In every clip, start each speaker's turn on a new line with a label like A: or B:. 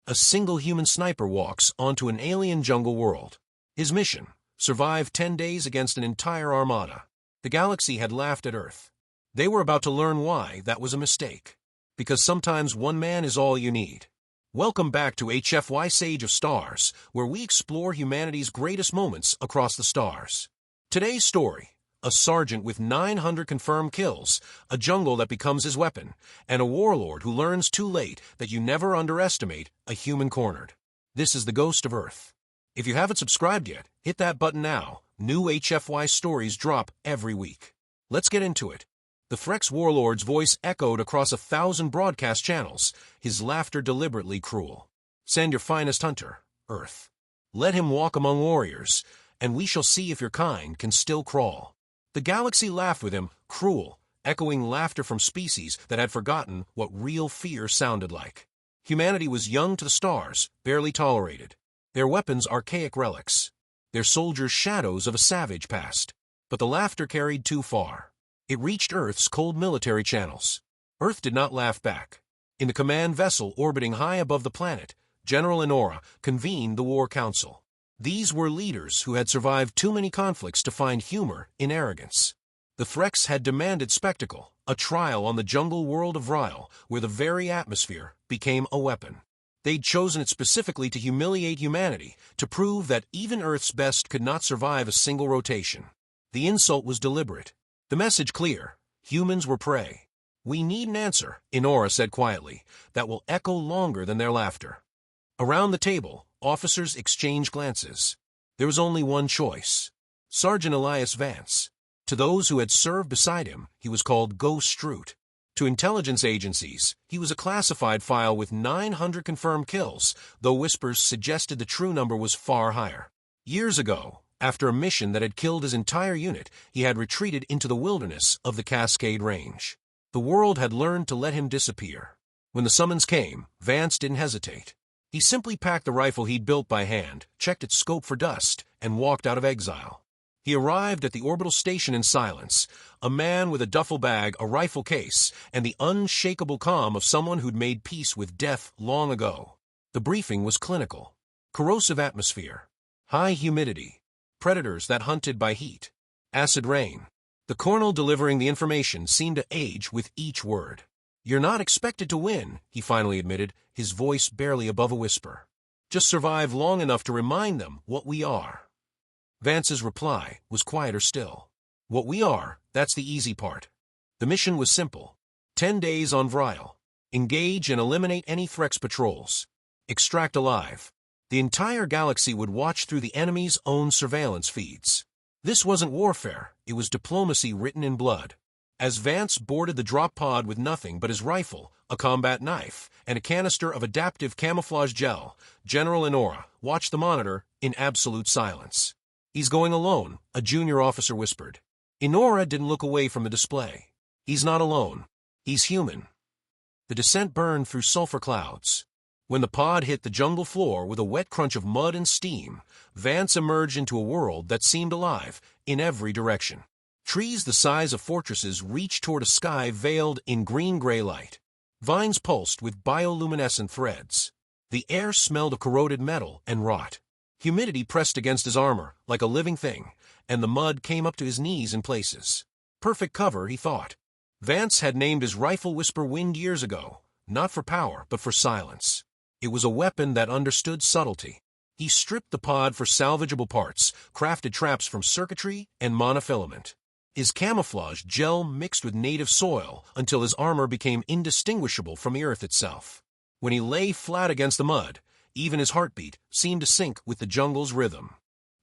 A: A single human sniper walks onto an alien jungle world. His mission: survive 10 days against an entire armada. The galaxy had laughed at Earth. They were about to learn why that was a mistake. Because sometimes one man is all you need. Welcome back to HFY Sage of Stars, where we explore humanity's greatest moments across the stars. Today's story: a sergeant with 900 confirmed kills, a jungle that becomes his weapon, and a warlord who learns too late that you never underestimate a human cornered. This is the Ghost of Earth. If you haven't subscribed yet, hit that button now. New HFY stories drop every week. Let's get into it. The Vryell warlord's voice echoed across 1,000 broadcast channels, his laughter deliberately cruel. Send your finest hunter, Earth. Let him walk among warriors, and we shall see if your kind can still crawl. The galaxy laughed with him, cruel, echoing laughter from species that had forgotten what real fear sounded like. Humanity was young to the stars, barely tolerated. Their weapons archaic relics. Their soldiers shadows of a savage past. But the laughter carried too far. It reached Earth's cold military channels. Earth did not laugh back. In the command vessel orbiting high above the planet, General Enora convened the War Council. These were leaders who had survived too many conflicts to find humor in arrogance. The Vryell had demanded spectacle, a trial on the jungle world of Vryell, where the very atmosphere became a weapon. They'd chosen it specifically to humiliate humanity, to prove that even Earth's best could not survive a single rotation. The insult was deliberate. The message clear: humans were prey. We need an answer, Enora said quietly, that will echo longer than their laughter. Around the table, officers exchanged glances. There was only one choice: Sergeant Elias Vance. To those who had served beside him, he was called Ghost Stroot. To intelligence agencies, he was a classified file with 900 confirmed kills, though whispers suggested the true number was far higher. Years ago, after a mission that had killed his entire unit, he had retreated into the wilderness of the Cascade Range. The world had learned to let him disappear. When the summons came, Vance didn't hesitate. He simply packed the rifle he'd built by hand, checked its scope for dust, and walked out of exile. He arrived at the orbital station in silence, a man with a duffel bag, a rifle case, and the unshakable calm of someone who'd made peace with death long ago. The briefing was clinical. Corrosive atmosphere, high humidity, predators that hunted by heat, acid rain. The colonel delivering the information seemed to age with each word. "You're not expected to win," he finally admitted, his voice barely above a whisper. "Just survive long enough to remind them what we are." Vance's reply was quieter still. "What we are, that's the easy part." The mission was simple. 10 days on Vryell. Engage and eliminate any Vryell patrols. Extract alive. The entire galaxy would watch through the enemy's own surveillance feeds. This wasn't warfare, it was diplomacy written in blood. As Vance boarded the drop pod with nothing but his rifle, a combat knife, and a canister of adaptive camouflage gel, General Enora watched the monitor in absolute silence. "He's going alone," a junior officer whispered. Enora didn't look away from the display. "He's not alone. He's human." The descent burned through sulfur clouds. When the pod hit the jungle floor with a wet crunch of mud and steam, Vance emerged into a world that seemed alive in every direction. Trees the size of fortresses reached toward a sky veiled in green-gray light. Vines pulsed with bioluminescent threads. The air smelled of corroded metal and rot. Humidity pressed against his armor like a living thing, and the mud came up to his knees in places. Perfect cover, he thought. Vance had named his rifle Whisper Wind years ago, not for power, but for silence. It was a weapon that understood subtlety. He stripped the pod for salvageable parts, crafted traps from circuitry and monofilament. His camouflage gel mixed with native soil until his armor became indistinguishable from the earth itself. When he lay flat against the mud, even his heartbeat seemed to sync with the jungle's rhythm.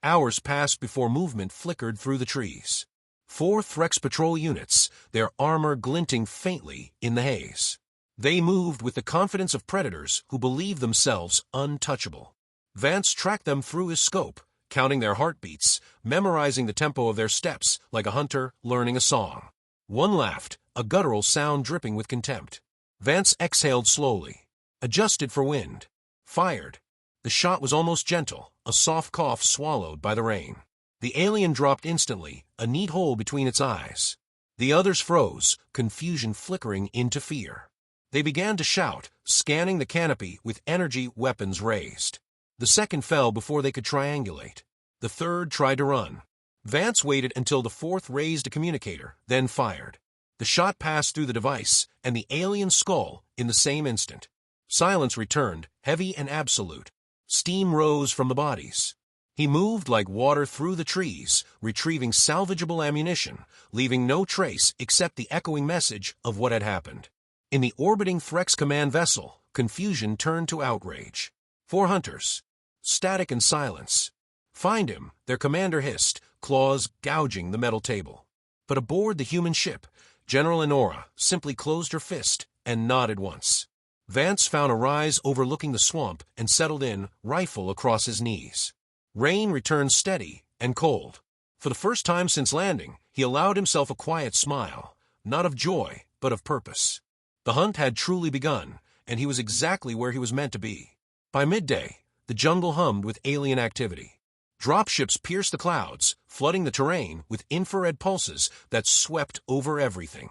A: Hours passed before movement flickered through the trees. 4 Vryell patrol units, their armor glinting faintly in the haze. They moved with the confidence of predators who believed themselves untouchable. Vance tracked them through his scope, counting their heartbeats, memorizing the tempo of their steps like a hunter learning a song. One laughed, a guttural sound dripping with contempt. Vance exhaled slowly, adjusted for wind, fired. The shot was almost gentle, a soft cough swallowed by the rain. The alien dropped instantly, a neat hole between its eyes. The others froze, confusion flickering into fear. They began to shout, scanning the canopy with energy weapons raised. The second fell before they could triangulate. The third tried to run. Vance waited until the fourth raised a communicator, then fired. The shot passed through the device and the alien skull in the same instant. Silence returned, heavy and absolute. Steam rose from the bodies. He moved like water through the trees, retrieving salvageable ammunition, leaving no trace except the echoing message of what had happened. In the orbiting Threx command vessel, confusion turned to outrage. 4 hunters. Static and silence. "Find him," their commander hissed, claws gouging the metal table. But aboard the human ship, General Enora simply closed her fist and nodded once. Vance found a rise overlooking the swamp and settled in, rifle across his knees. Rain returned steady and cold. For the first time since landing, he allowed himself a quiet smile, not of joy, but of purpose. The hunt had truly begun, and he was exactly where he was meant to be. By midday, the jungle hummed with alien activity. Dropships pierced the clouds, flooding the terrain with infrared pulses that swept over everything.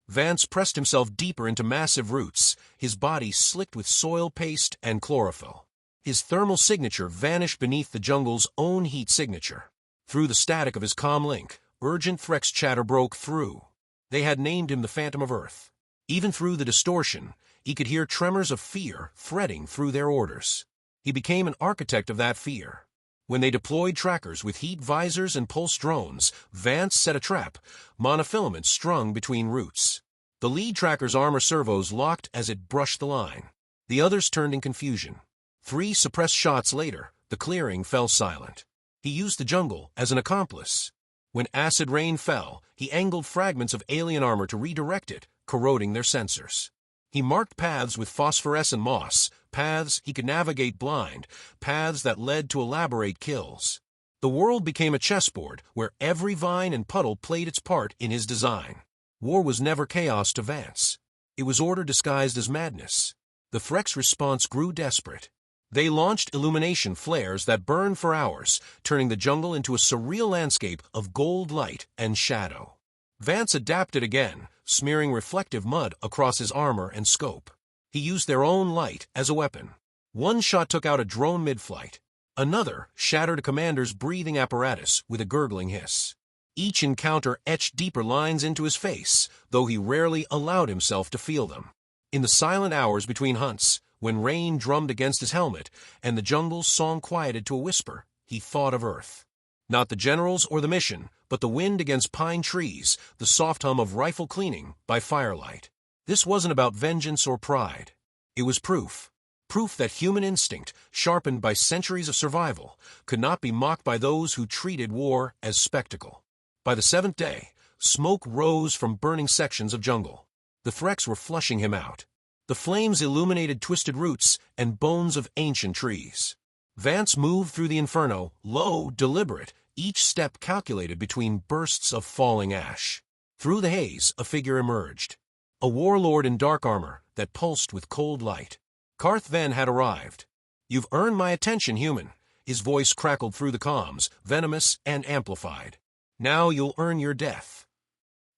A: Vance pressed himself deeper into massive roots, his body slicked with soil paste and chlorophyll. His thermal signature vanished beneath the jungle's own heat signature. Through the static of his comm link, urgent Threx chatter broke through. They had named him the Phantom of Earth. Even through the distortion, he could hear tremors of fear threading through their orders. He became an architect of that fear. When they deployed trackers with heat visors and pulse drones, Vance set a trap, monofilament strung between roots. The lead tracker's armor servos locked as it brushed the line. The others turned in confusion. 3 suppressed shots later, the clearing fell silent. He used the jungle as an accomplice. When acid rain fell, he angled fragments of alien armor to redirect it, corroding their sensors. He marked paths with phosphorescent moss, paths he could navigate blind, paths that led to elaborate kills. The world became a chessboard where every vine and puddle played its part in his design. War was never chaos to Vance. It was order disguised as madness. The Threx response grew desperate. They launched illumination flares that burned for hours, turning the jungle into a surreal landscape of gold light and shadow. Vance adapted again, smearing reflective mud across his armor and scope. He used their own light as a weapon. One shot took out a drone mid-flight. Another shattered a commander's breathing apparatus with a gurgling hiss. Each encounter etched deeper lines into his face, though he rarely allowed himself to feel them. In the silent hours between hunts, when rain drummed against his helmet and the jungle's song quieted to a whisper, he thought of Earth. Not the generals or the mission, but the wind against pine trees, the soft hum of rifle cleaning by firelight. This wasn't about vengeance or pride. It was proof. Proof that human instinct, sharpened by centuries of survival, could not be mocked by those who treated war as spectacle. By the 7th day, smoke rose from burning sections of jungle. The Threx were flushing him out. The flames illuminated twisted roots and bones of ancient trees. Vance moved through the inferno, low, deliberate, each step calculated between bursts of falling ash. Through the haze, a figure emerged. A warlord in dark armor that pulsed with cold light. Karth Ven had arrived. "You've earned my attention, human." His voice crackled through the comms, venomous and amplified. "Now you'll earn your death."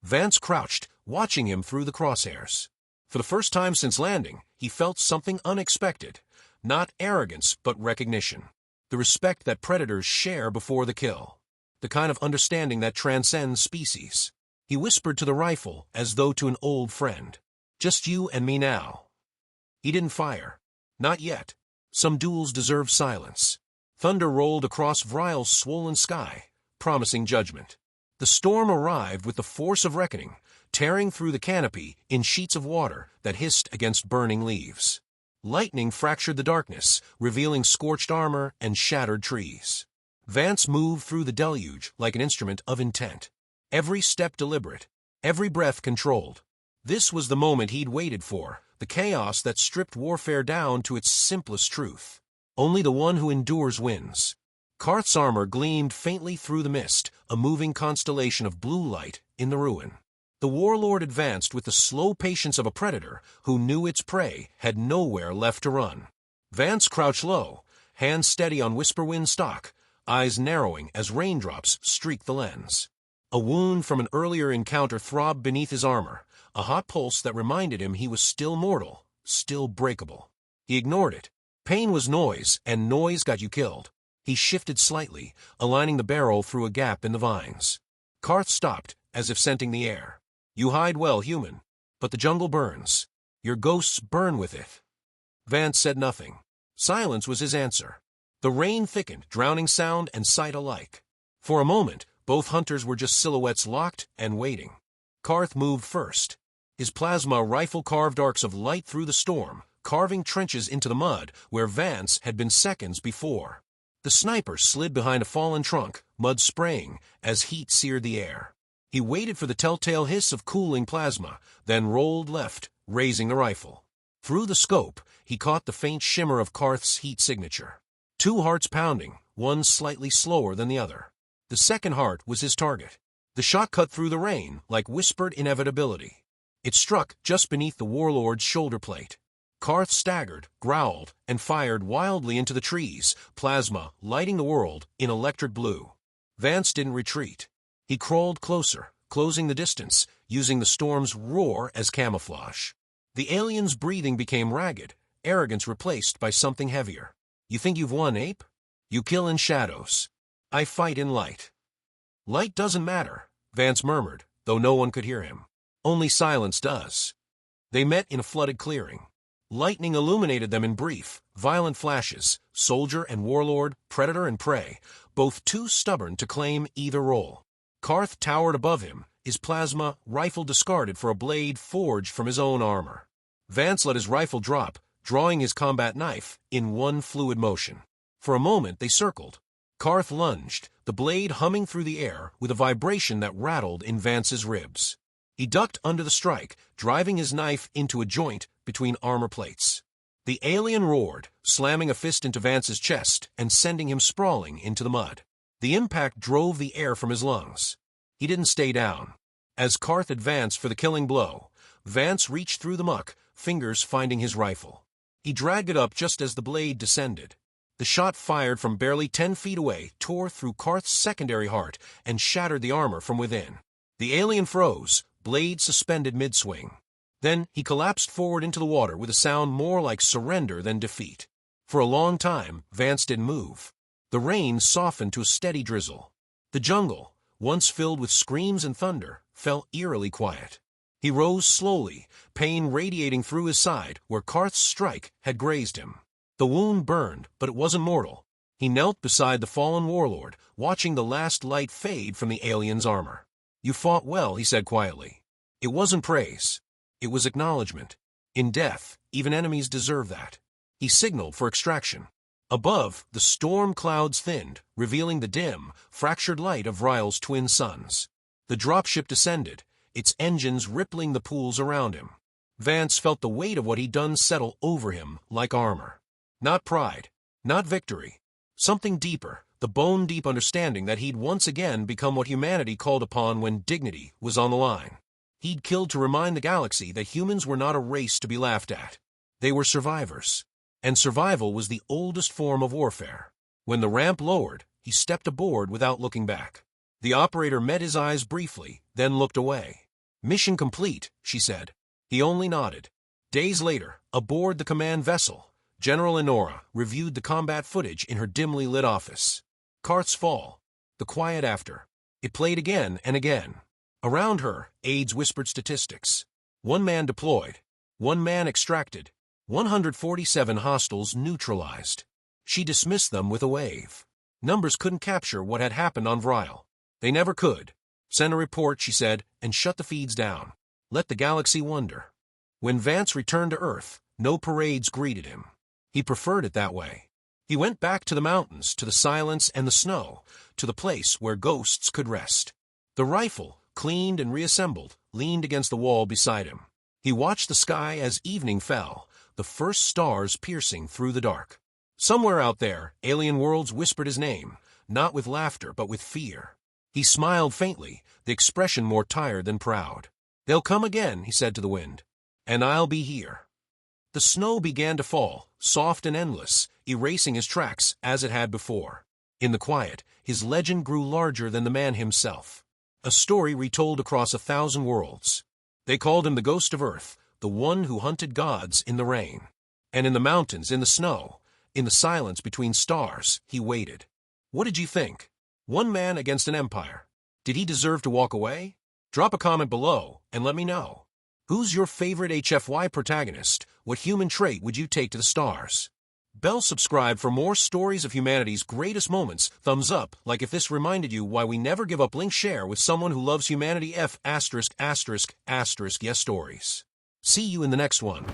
A: Vance crouched, watching him through the crosshairs. For the first time since landing, he felt something unexpected. Not arrogance, but recognition. The respect that predators share before the kill. The kind of understanding that transcends species. He whispered to the rifle as though to an old friend. "Just you and me now." He didn't fire. Not yet. Some duels deserve silence. Thunder rolled across Vryell's swollen sky, promising judgment. The storm arrived with the force of reckoning, tearing through the canopy in sheets of water that hissed against burning leaves. Lightning fractured the darkness, revealing scorched armor and shattered trees. Vance moved through the deluge like an instrument of intent. Every step deliberate, every breath controlled. This was the moment he'd waited for, the chaos that stripped warfare down to its simplest truth. Only the one who endures wins. Karth's armor gleamed faintly through the mist, a moving constellation of blue light in the ruin. The warlord advanced with the slow patience of a predator who knew its prey had nowhere left to run. Vance crouched low, hands steady on whisperwind stock, eyes narrowing as raindrops streaked the lens. A wound from an earlier encounter throbbed beneath his armor, a hot pulse that reminded him he was still mortal, still breakable. He ignored it. Pain was noise, and noise got you killed. He shifted slightly, aligning the barrel through a gap in the vines. Karth stopped, as if scenting the air. You hide well, human. But the jungle burns. Your ghosts burn with it. Vance said nothing. Silence was his answer. The rain thickened, drowning sound and sight alike. For a moment, both hunters were just silhouettes locked and waiting. Karth moved first. His plasma rifle carved arcs of light through the storm, carving trenches into the mud where Vance had been seconds before. The sniper slid behind a fallen trunk, mud spraying, as heat seared the air. He waited for the telltale hiss of cooling plasma, then rolled left, raising the rifle. Through the scope, he caught the faint shimmer of Karth's heat signature. 2 hearts pounding, one slightly slower than the other. The second heart was his target. The shot cut through the rain, like whispered inevitability. It struck just beneath the warlord's shoulder plate. Karth staggered, growled, and fired wildly into the trees, plasma lighting the world in electric blue. Vance didn't retreat. He crawled closer, closing the distance, using the storm's roar as camouflage. The alien's breathing became ragged, arrogance replaced by something heavier. You think you've won, ape? You kill in shadows. I fight in light. Light doesn't matter, Vance murmured, though no one could hear him. Only silence does. They met in a flooded clearing. Lightning illuminated them in brief, violent flashes, soldier and warlord, predator and prey, both too stubborn to claim either role. Karth towered above him, his plasma rifle discarded for a blade forged from his own armor. Vance let his rifle drop, drawing his combat knife in one fluid motion. For a moment they circled. Karth lunged, the blade humming through the air with a vibration that rattled in Vance's ribs. He ducked under the strike, driving his knife into a joint between armor plates. The alien roared, slamming a fist into Vance's chest and sending him sprawling into the mud. The impact drove the air from his lungs. He didn't stay down. As Karth advanced for the killing blow, Vance reached through the muck, fingers finding his rifle. He dragged it up just as the blade descended. The shot fired from barely 10 feet away tore through Karth's secondary heart and shattered the armor from within. The alien froze, blade suspended mid-swing. Then he collapsed forward into the water with a sound more like surrender than defeat. For a long time, Vance didn't move. The rain softened to a steady drizzle. The jungle, once filled with screams and thunder, fell eerily quiet. He rose slowly, pain radiating through his side where Karth's strike had grazed him. The wound burned, but it wasn't mortal. He knelt beside the fallen warlord, watching the last light fade from the alien's armor. You fought well, he said quietly. It wasn't praise. It was acknowledgement. In death, even enemies deserve that. He signaled for extraction. Above, the storm clouds thinned, revealing the dim, fractured light of Vryell's twin suns. The dropship descended, its engines rippling the pools around him. Vance felt the weight of what he'd done settle over him like armor. Not pride, not victory. Something deeper, the bone-deep understanding that he'd once again become what humanity called upon when dignity was on the line. He'd killed to remind the galaxy that humans were not a race to be laughed at. They were survivors. And survival was the oldest form of warfare. When the ramp lowered, he stepped aboard without looking back. The operator met his eyes briefly, then looked away. Mission complete, she said. He only nodded. Days later, aboard the command vessel, General Enora reviewed the combat footage in her dimly lit office. Karth's fall, the quiet after. It played again and again. Around her, aides whispered statistics. 1 man deployed. 1 man extracted. 147 hostiles neutralized. She dismissed them with a wave. Numbers couldn't capture what had happened on Vryell. They never could. Send a report, she said, and shut the feeds down. Let the galaxy wonder. When Vance returned to Earth, no parades greeted him. He preferred it that way. He went back to the mountains, to the silence and the snow, to the place where ghosts could rest. The rifle, cleaned and reassembled, leaned against the wall beside him. He watched the sky as evening fell, the first stars piercing through the dark. Somewhere out there, alien worlds whispered his name, not with laughter but with fear. He smiled faintly, the expression more tired than proud. They'll come again, he said to the wind. And I'll be here. The snow began to fall, soft and endless, erasing his tracks as it had before. In the quiet, his legend grew larger than the man himself. A story retold across 1,000 worlds. They called him the ghost of Earth, the one who hunted gods in the rain. And in the mountains, in the snow, in the silence between stars, he waited. What did you think? One man against an empire. Did he deserve to walk away? Drop a comment below and let me know. Who's your favorite HFY protagonist? What human trait would you take to the stars? Bell subscribe for more stories of humanity's greatest moments. Thumbs up, like if this reminded you why we never give up. Link share with someone who loves humanity. Yes stories. See you in the next one.